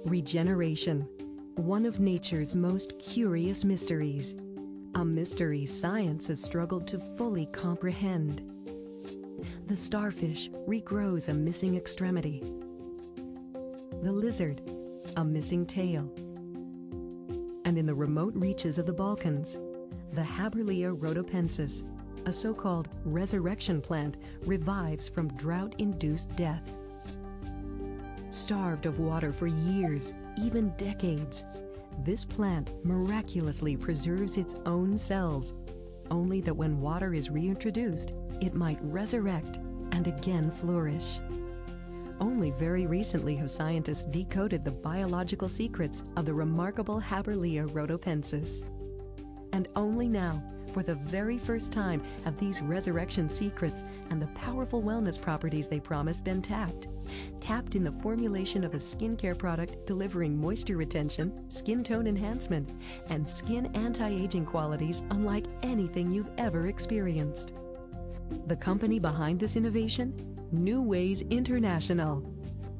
Regeneration, one of nature's most curious mysteries. A mystery science has struggled to fully comprehend. The starfish regrows a missing extremity. The lizard, a missing tail. And in the remote reaches of the Balkans, the Haberlea Rhodopensis, a so-called resurrection plant, revives from drought-induced death. Starved of water for years, even decades, this plant miraculously preserves its own cells, only that when water is reintroduced, it might resurrect and again flourish. Only very recently have scientists decoded the biological secrets of the remarkable Haberlea Rhodopensis. And only now, for the very first time, have these resurrection secrets and the powerful wellness properties they promise been tapped in the formulation of a skincare product delivering moisture retention, skin tone enhancement, and skin anti-aging qualities unlike anything you've ever experienced. The company behind this innovation? Neways International.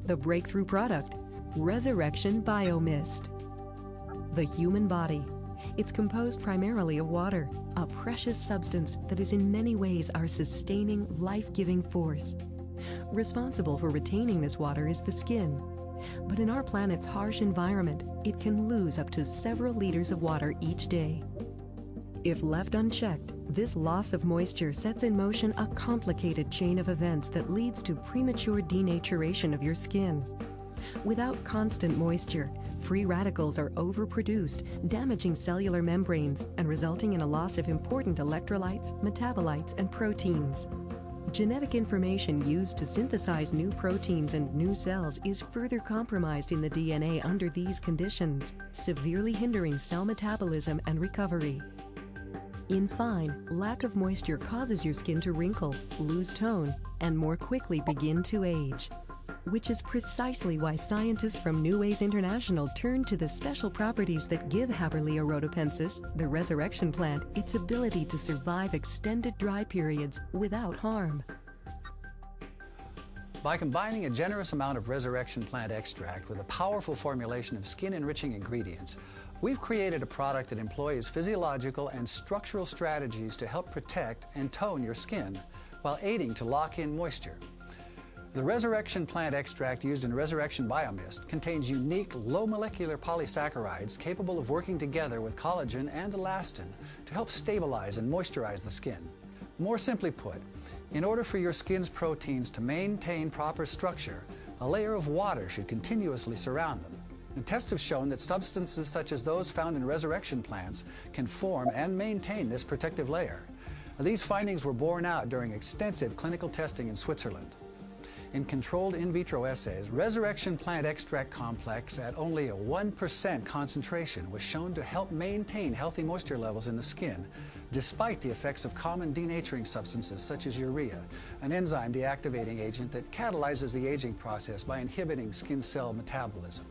The breakthrough product, Resurrection Biomist. The human body. It's composed primarily of water, a precious substance that is in many ways our sustaining, life-giving force. Responsible for retaining this water is the skin. But in our planet's harsh environment, it can lose up to several liters of water each day. If left unchecked, this loss of moisture sets in motion a complicated chain of events that leads to premature denaturation of your skin. Without constant moisture, free radicals are overproduced, damaging cellular membranes and resulting in a loss of important electrolytes, metabolites, and proteins. Genetic information used to synthesize new proteins and new cells is further compromised in the DNA under these conditions, severely hindering cell metabolism and recovery. In fine, lack of moisture causes your skin to wrinkle, lose tone, and more quickly begin to age. Which is precisely why scientists from Neways International turned to the special properties that give Haberlea Rhodopensis, the resurrection plant, its ability to survive extended dry periods without harm. By combining a generous amount of resurrection plant extract with a powerful formulation of skin-enriching ingredients, we've created a product that employs physiological and structural strategies to help protect and tone your skin while aiding to lock in moisture. The resurrection plant extract used in Resurrection Biomist contains unique low molecular polysaccharides capable of working together with collagen and elastin to help stabilize and moisturize the skin. More simply put, in order for your skin's proteins to maintain proper structure, a layer of water should continuously surround them. And tests have shown that substances such as those found in resurrection plants can form and maintain this protective layer. These findings were borne out during extensive clinical testing in Switzerland. In controlled in vitro assays, resurrection plant extract complex at only a 1% concentration was shown to help maintain healthy moisture levels in the skin, despite the effects of common denaturing substances such as urea, an enzyme deactivating agent that catalyzes the aging process by inhibiting skin cell metabolism.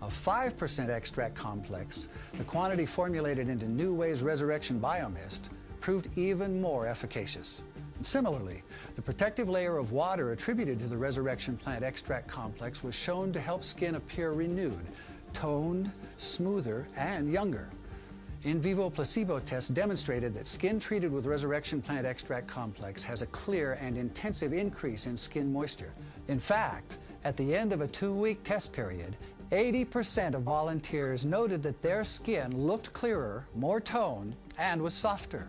A 5% extract complex, the quantity formulated into Neways Resurrection Biomist, proved even more efficacious. Similarly, the protective layer of water attributed to the resurrection plant extract complex was shown to help skin appear renewed, toned, smoother, and younger. In vivo placebo tests demonstrated that skin treated with resurrection plant extract complex has a clear and intensive increase in skin moisture. In fact, at the end of a 2-week test period, 80% of volunteers noted that their skin looked clearer, more toned, and was softer.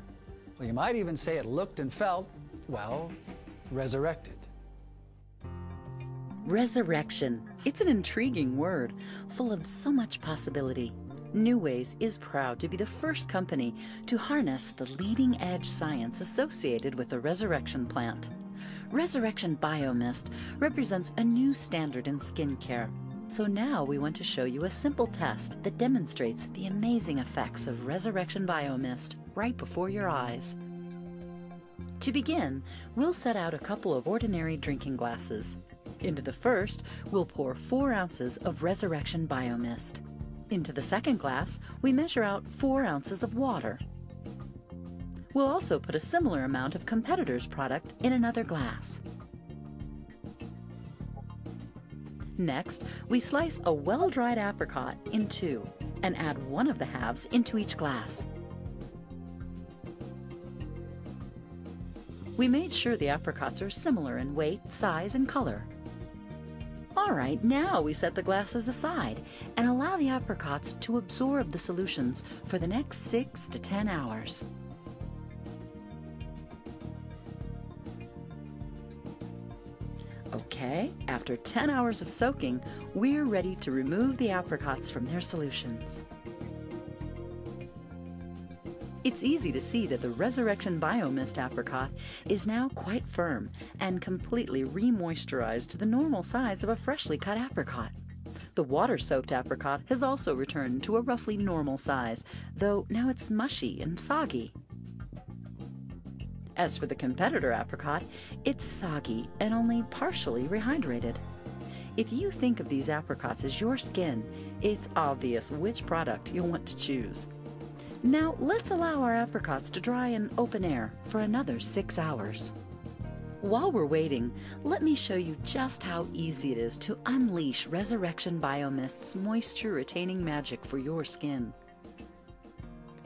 Well, you might even say it looked and felt, well, resurrected. Resurrection. It's an intriguing word, full of so much possibility. Neways is proud to be the first company to harness the leading-edge science associated with the resurrection plant. Resurrection Biomist represents a new standard in skincare. So now we want to show you a simple test that demonstrates the amazing effects of Resurrection Biomist right before your eyes. To begin, we'll set out a couple of ordinary drinking glasses. Into the first, we'll pour 4 ounces of Resurrection Biomist. Into the second glass, we measure out 4 ounces of water. We'll also put a similar amount of competitor's product in another glass. Next, we slice a well-dried apricot in two and add one of the halves into each glass. We made sure the apricots are similar in weight, size, and color. Alright, now we set the glasses aside and allow the apricots to absorb the solutions for the next 6 to 10 hours. Okay, after 10 hours of soaking, we're ready to remove the apricots from their solutions. It's easy to see that the Resurrection Biomist apricot is now quite firm and completely re-moisturized to the normal size of a freshly cut apricot. The water-soaked apricot has also returned to a roughly normal size, though now it's mushy and soggy. As for the competitor apricot, it's soggy and only partially rehydrated. If you think of these apricots as your skin, it's obvious which product you'll want to choose. Now let's allow our apricots to dry in open air for another 6 hours. While we're waiting, let me show you just how easy it is to unleash Resurrection Biomist's moisture-retaining magic for your skin.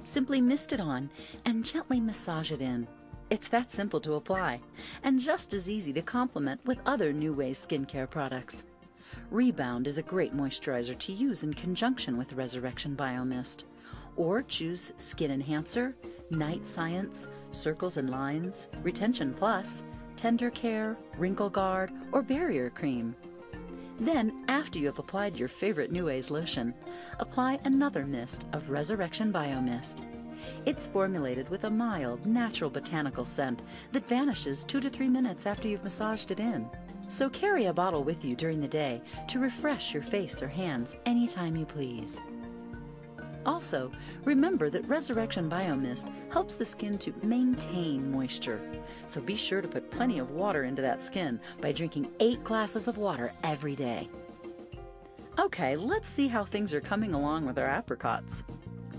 Simply mist it on and gently massage it in. It's that simple to apply, and just as easy to complement with other Neways skincare products. Rebound is a great moisturizer to use in conjunction with Resurrection Biomist. Or choose Skin Enhancer, Night Science, Circles and Lines, Retention Plus, Tender Care, Wrinkle Guard, or Barrier Cream. Then, after you have applied your favorite Neways lotion, apply another mist of Resurrection Biomist. It's formulated with a mild, natural botanical scent that vanishes 2 to 3 minutes after you've massaged it in. So carry a bottle with you during the day to refresh your face or hands anytime you please. Also, remember that Resurrection Biomist helps the skin to maintain moisture. So be sure to put plenty of water into that skin by drinking 8 glasses of water every day. Okay, let's see how things are coming along with our apricots.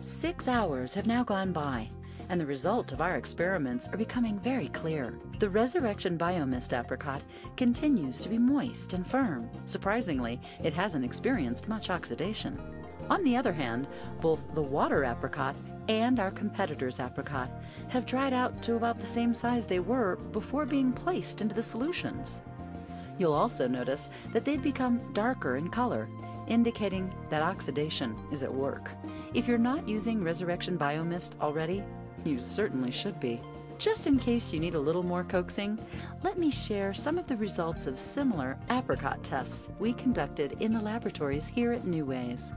6 hours have now gone by, and the result of our experiments are becoming very clear. The Resurrection Biomist apricot continues to be moist and firm. Surprisingly, it hasn't experienced much oxidation. On the other hand, both the water apricot and our competitor's apricot have dried out to about the same size they were before being placed into the solutions. You'll also notice that they've become darker in color, indicating that oxidation is at work. If you're not using Resurrection Biomist already, you certainly should be. Just in case you need a little more coaxing, let me share some of the results of similar apricot tests we conducted in the laboratories here at Neways.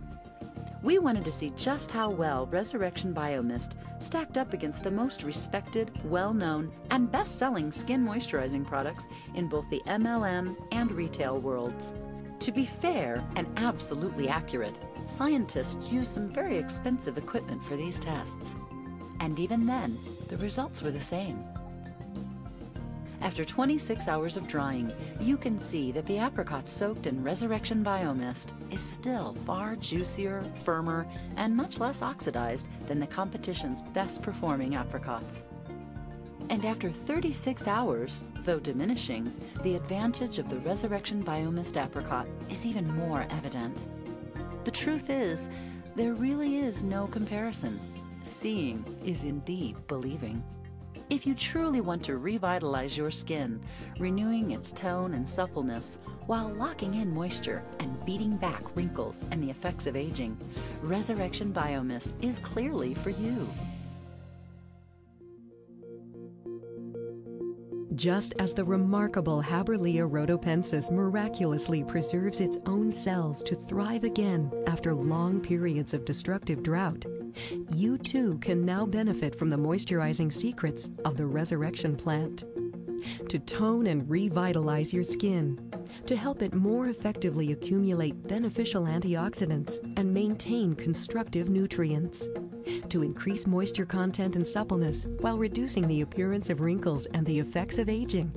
We wanted to see just how well Resurrection Biomist stacked up against the most respected, well-known, and best-selling skin moisturizing products in both the MLM and retail worlds. To be fair and absolutely accurate, scientists used some very expensive equipment for these tests. And even then, the results were the same. After 26 hours of drying, you can see that the apricot soaked in Resurrection Biomist is still far juicier, firmer, and much less oxidized than the competition's best-performing apricots. And after 36 hours, though diminishing, the advantage of the Resurrection Biomist apricot is even more evident. The truth is, there really is no comparison. Seeing is indeed believing. If you truly want to revitalize your skin, renewing its tone and suppleness while locking in moisture and beating back wrinkles and the effects of aging, Resurrection Biomist is clearly for you. Just as the remarkable Haberlea Rhodopensis miraculously preserves its own cells to thrive again after long periods of destructive drought, you too can now benefit from the moisturizing secrets of the Resurrection plant. To tone and revitalize your skin, to help it more effectively accumulate beneficial antioxidants and maintain constructive nutrients, to increase moisture content and suppleness while reducing the appearance of wrinkles and the effects of aging.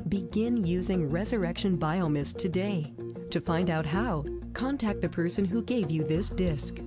Begin using Resurrection Biomist today. To find out how, contact the person who gave you this disc.